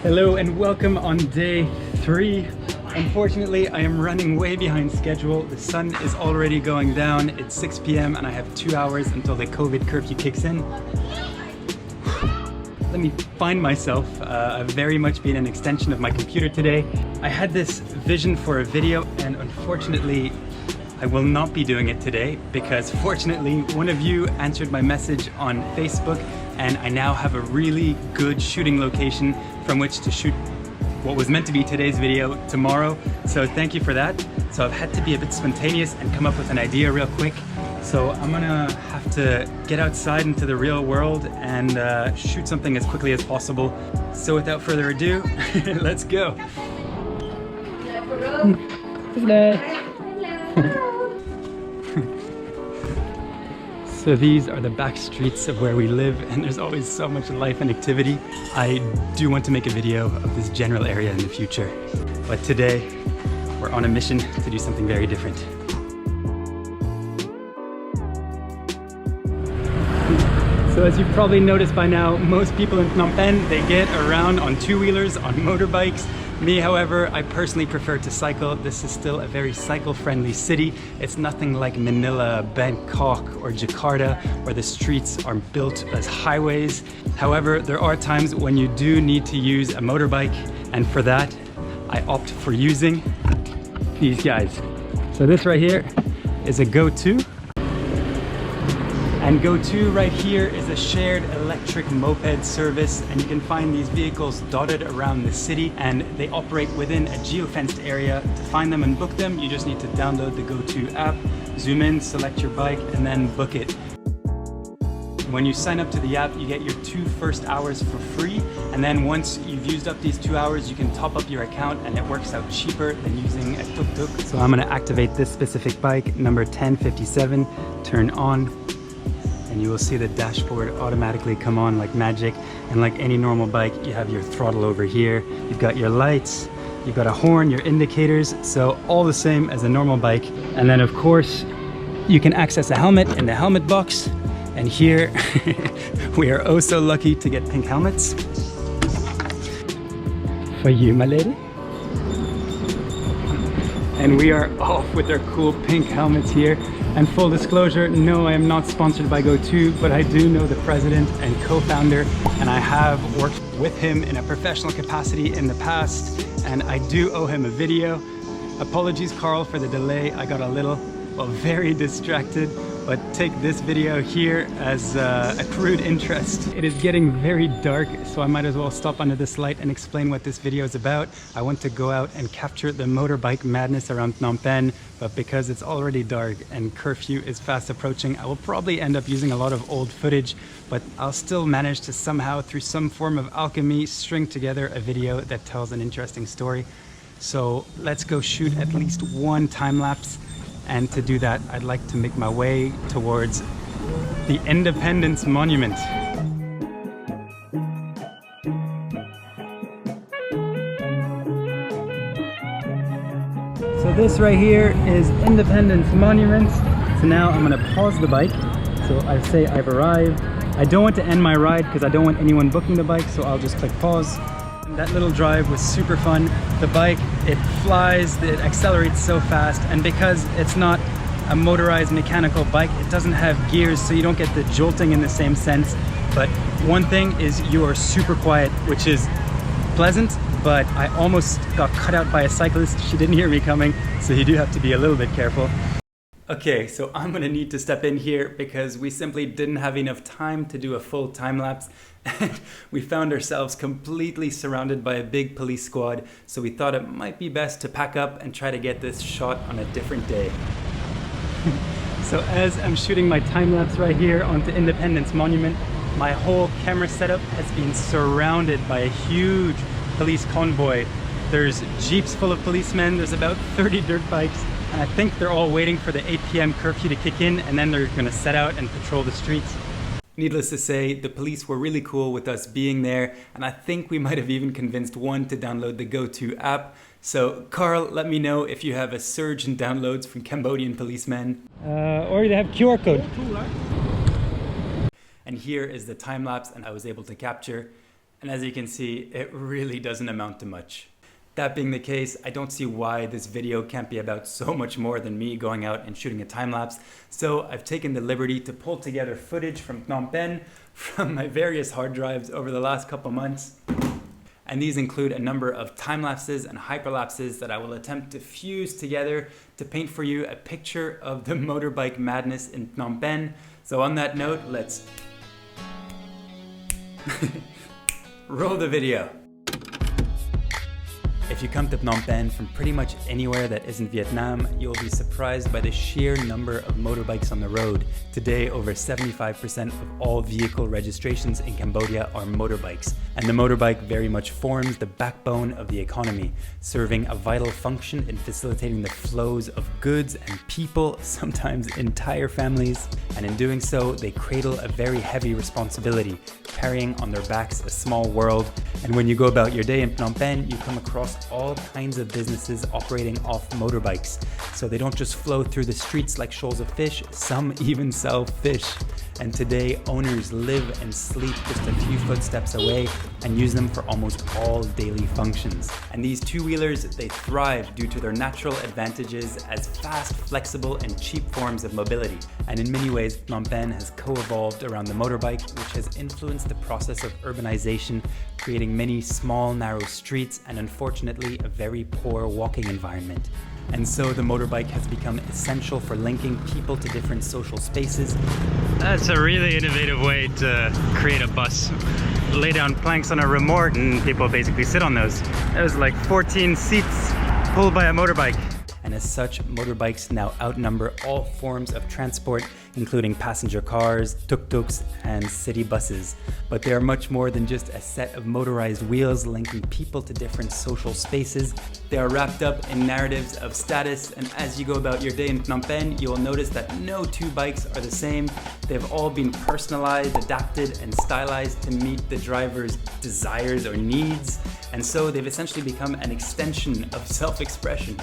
Hello and welcome on day 3. Unfortunately, I am running way behind schedule. The sun is already going down. It's 6 p.m. and I have 2 hours until the COVID curfew kicks in. Let me find myself. I've very much been an extension of my computer today. I had this vision for a video and unfortunately, I will not be doing it today because fortunately one of you answered my message on Facebook and I now have a really good shooting location from which to shoot what was meant to be today's video tomorrow. So thank you for that. So I've had to be a bit spontaneous and come up with an idea real quick. So I'm gonna have to get outside into the real world and shoot something as quickly as possible. So without further ado, let's go. So these are the back streets of where we live and there's always so much life and activity. I do want to make a video of this general area in the future. But today, we're on a mission to do something very different. So as you've probably noticed by now, most people in Phnom Penh, they get around on two-wheelers, on motorbikes. Me, however, I personally prefer to cycle. This is still a very cycle-friendly city. It's nothing like Manila, Bangkok, or Jakarta, where the streets are built as highways. However, there are times when you do need to use a motorbike, and for that, I opt for using these guys. So this right here is a Go2. And Go2 right here is a shared electric moped service, and you can find these vehicles dotted around the city and they operate within a geo-fenced area. To find them and book them, you just need to download the Go2 app, zoom in, select your bike, and then book it. When you sign up to the app, you get your 2 first hours for free, and then once you've used up these 2 hours, you can top up your account and it works out cheaper than using a tuk-tuk. So I'm gonna activate this specific bike, number 1057, turn on. And you will see the dashboard automatically come on like magic. And like any normal bike, you have your throttle over here. You've got your lights, you've got a horn, your indicators. So all the same as a normal bike. And then of course, you can access a helmet in the helmet box. And here, we are oh so lucky to get pink helmets. For you, my lady. And we are off with our cool pink helmets here. And full disclosure, no, I am not sponsored by Go2, but I do know the president and co-founder, and I have worked with him in a professional capacity in the past, and I do owe him a video. Apologies, Carl, for the delay. I got a little, well, very distracted, but take this video here as a crude interest. It is getting very dark, so I might as well stop under this light and explain what this video is about. I want to go out and capture the motorbike madness around Phnom Penh, but because it's already dark and curfew is fast approaching, I will probably end up using a lot of old footage, but I'll still manage to somehow, through some form of alchemy, string together a video that tells an interesting story. So let's go shoot at least one time lapse. And to do that, I'd like to make my way towards the Independence Monument. So this right here is Independence Monument. So now I'm gonna pause the bike. So I say I've arrived. I don't want to end my ride because I don't want anyone booking the bike, so I'll just click pause. That little drive was super fun. The bike, it flies, it accelerates so fast, and because it's not a motorized mechanical bike, it doesn't have gears, so you don't get the jolting in the same sense. But one thing is you are super quiet, which is pleasant, but I almost got cut out by a cyclist. She didn't hear me coming, so you do have to be a little bit careful. Okay, so I'm gonna need to step in here because we simply didn't have enough time to do a full time lapse. And we found ourselves completely surrounded by a big police squad, so we thought it might be best to pack up and try to get this shot on a different day. So as I'm shooting my time lapse right here onto Independence Monument, my whole camera setup has been surrounded by a huge police convoy. There's jeeps full of policemen, there's about 30 dirt bikes, and I think they're all waiting for the 8 p.m. curfew to kick in, and then they're gonna set out and patrol the streets. Needless to say, the police were really cool with us being there, and I think we might have even convinced one to download the Go2 app. So Carl, let me know if you have a surge in downloads from Cambodian policemen. Or they have QR code. And here is the time lapse and I was able to capture. And as you can see, it really doesn't amount to much. That being the case, I don't see why this video can't be about so much more than me going out and shooting a time lapse. So I've taken the liberty to pull together footage from Phnom Penh from my various hard drives over the last couple months. And these include a number of time lapses and hyperlapses that I will attempt to fuse together to paint for you a picture of the motorbike madness in Phnom Penh. So on that note, let's roll the video. If you come to Phnom Penh from pretty much anywhere that isn't Vietnam, you'll be surprised by the sheer number of motorbikes on the road. Today, over 75% of all vehicle registrations in Cambodia are motorbikes, and the motorbike very much forms the backbone of the economy, serving a vital function in facilitating the flows of goods and people, sometimes entire families. And in doing so, they cradle a very heavy responsibility, carrying on their backs a small world. And when you go about your day in Phnom Penh, you come across all kinds of businesses operating off motorbikes. So they don't just flow through the streets like shoals of fish, some even sell fish. And today, owners live and sleep just a few footsteps away and use them for almost all daily functions. And these two-wheelers, they thrive due to their natural advantages as fast, flexible, and cheap forms of mobility. And in many ways, Phnom Penh has co-evolved around the motorbike, which has influenced the process of urbanization, creating many small, narrow streets and unfortunately a very poor walking environment. And so the motorbike has become essential for linking people to different social spaces. That's a really innovative way to create a bus. Lay down planks on a remote and people basically sit on those. There's like 14 seats pulled by a motorbike. And as such, motorbikes now outnumber all forms of transport, including passenger cars, tuk-tuks, and city buses. But they are much more than just a set of motorized wheels linking people to different social spaces. They are wrapped up in narratives of status, and as you go about your day in Phnom Penh, you will notice that no two bikes are the same. They've all been personalized, adapted, and stylized to meet the driver's desires or needs, and so they've essentially become an extension of self-expression.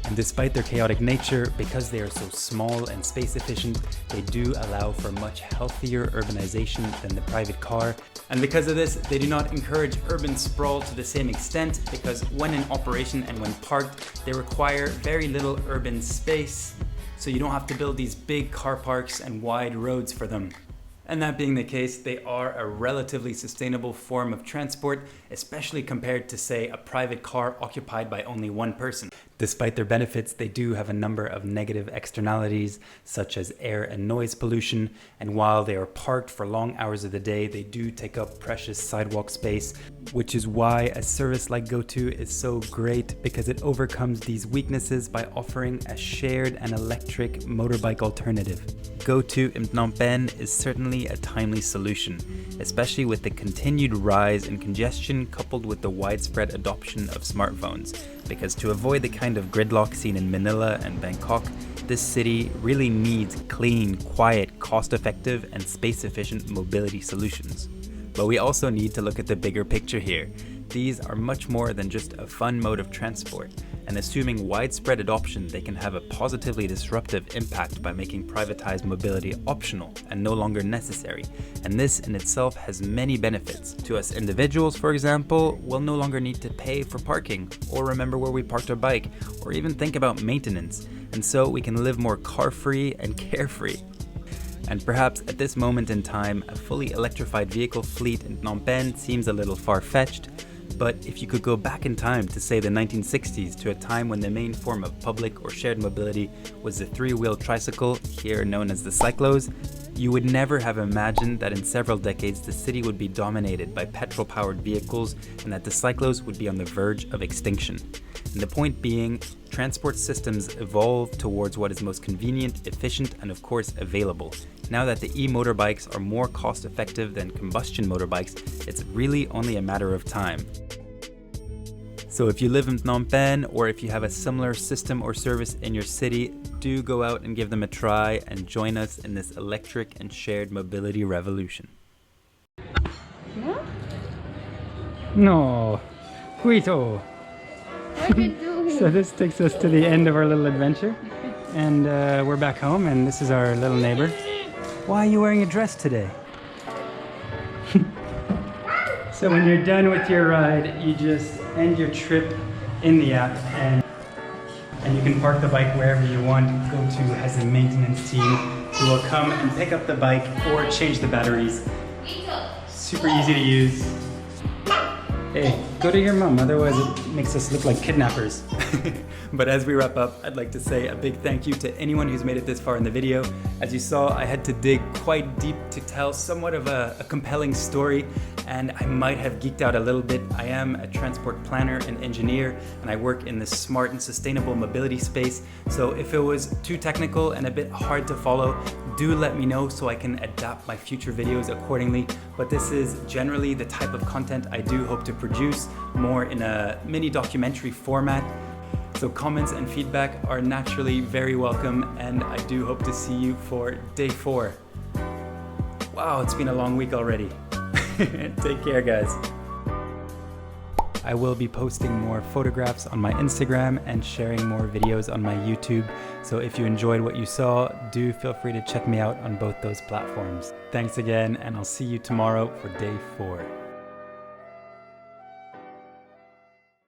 And despite their chaotic nature, because they are so small and space efficient, they do allow for much healthier urbanization than the private car. And because of this, they do not encourage urban sprawl to the same extent, because when in operation and when parked, they require very little urban space, so you don't have to build these big car parks and wide roads for them. And that being the case, they are a relatively sustainable form of transport, especially compared to, say, a private car occupied by only one person. Despite their benefits, they do have a number of negative externalities, such as air and noise pollution, and while they are parked for long hours of the day, they do take up precious sidewalk space, which is why a service like Go2 is so great, because it overcomes these weaknesses by offering a shared and electric motorbike alternative. Go2 in Phnom Penh is certainly a timely solution, especially with the continued rise in congestion coupled with the widespread adoption of smartphones, because to avoid the kind of gridlock seen in Manila and Bangkok, this city really needs clean, quiet, cost-effective, and space-efficient mobility solutions. But we also need to look at the bigger picture here. These are much more than just a fun mode of transport, and assuming widespread adoption, they can have a positively disruptive impact by making privatized mobility optional and no longer necessary. And this in itself has many benefits. To us individuals, for example, we'll no longer need to pay for parking, or remember where we parked our bike, or even think about maintenance. And so we can live more car-free and carefree. And perhaps at this moment in time, a fully electrified vehicle fleet in Phnom Penh seems a little far-fetched, but if you could go back in time to, say, the 1960s, to a time when the main form of public or shared mobility was the three-wheel tricycle, here known as the cyclos, you would never have imagined that in several decades the city would be dominated by petrol-powered vehicles and that the cyclos would be on the verge of extinction. And the point being, transport systems evolve towards what is most convenient, efficient, and of course available. Now that the e-motorbikes are more cost-effective than combustion motorbikes, it's really only a matter of time. So if you live in Phnom Penh, or if you have a similar system or service in your city, do go out and give them a try and join us in this electric and shared mobility revolution. No? No, Guito. What are you doing? So this takes us to the end of our little adventure, and we're back home, and this is our little neighbor. Why are you wearing a dress today? So when you're done with your ride, you just end your trip in the app and you can park the bike wherever you want. Go2 has a maintenance team who will come and pick up the bike or change the batteries. Super easy to use. Hey, go to your mom, otherwise it makes us look like kidnappers. But as we wrap up, I'd like to say a big thank you to anyone who's made it this far in the video. As you saw, I had to dig quite deep to tell somewhat of a compelling story, and I might have geeked out a little bit. I am a transport planner and engineer, and I work in the smart and sustainable mobility space. So if it was too technical and a bit hard to follow, do let me know so I can adapt my future videos accordingly. But this is generally the type of content I do hope to produce, more in a mini documentary format. So comments and feedback are naturally very welcome, and I do hope to see you for day 4. Wow, it's been a long week already. Take care, guys. I will be posting more photographs on my Instagram and sharing more videos on my YouTube. So if you enjoyed what you saw, do feel free to check me out on both those platforms. Thanks again, and I'll see you tomorrow for day 4.